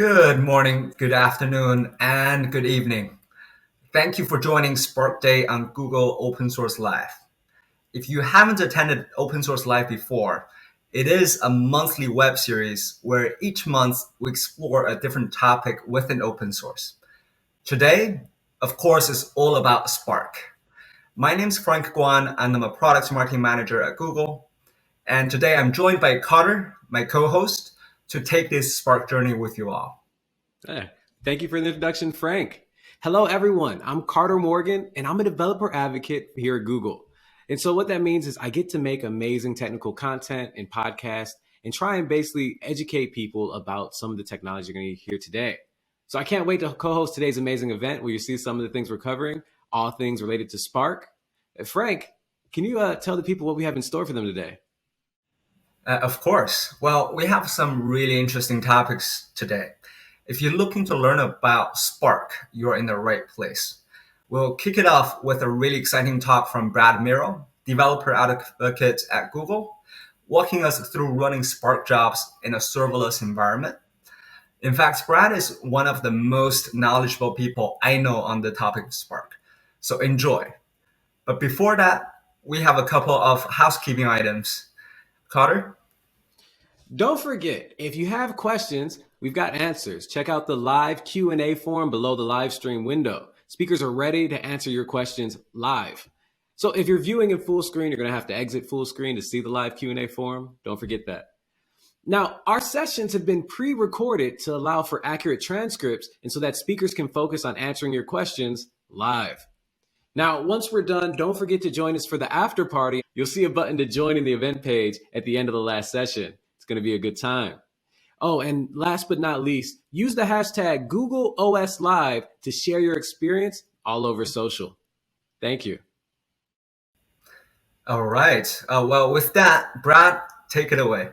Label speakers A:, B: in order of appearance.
A: Good morning, good afternoon, and good evening. Thank you for joining Spark Day on Google Open Source Live. If you haven't attended Open Source Live before, it is a monthly web series where each month we explore a different topic within open source. Today, of course, is all about Spark. My name is Frank Guan, and I'm a product marketing manager at Google. And today I'm joined by Carter, my co-host, to take this Spark journey with you all.
B: Hey, thank you for the introduction, Frank. Hello, everyone. I'm Carter Morgan, and I'm a developer advocate here at Google. And so what that means is I get to make amazing technical content and podcasts and try and basically educate people about some of the technology you're going to hear today. So I can't wait to co-host today's amazing event where you see some of the things we're covering, all things related to Spark. Frank, can you tell the people what we have in store for them today?
A: Of course. Well, we have some really interesting topics today. If you're looking to learn about Spark, you're in the right place. We'll kick it off with a really exciting talk from Brad Miro, developer advocate at Google, walking us through running Spark jobs in a serverless environment. In fact, Brad is one of the most knowledgeable people I know on the topic of Spark. So enjoy. But before that, we have a couple of housekeeping items. Carter?
B: Don't forget, if you have questions, we've got answers. Check out the live Q&A form below the live stream window. Speakers are ready to answer your questions live. So if you're viewing in full screen, you're going to have to exit full screen to see the live Q&A form. Don't forget that. Now, our sessions have been pre-recorded to allow for accurate transcripts and so that speakers can focus on answering your questions live. Now, once we're done, don't forget to join us for the after party. You'll see a button to join in the event page at the end of the last session. It's going to be a good time. Oh, and last but not least, use the hashtag GoogleOSLive to share your experience all over social. Thank you.
A: All right. Well, with that, Brad, take it away.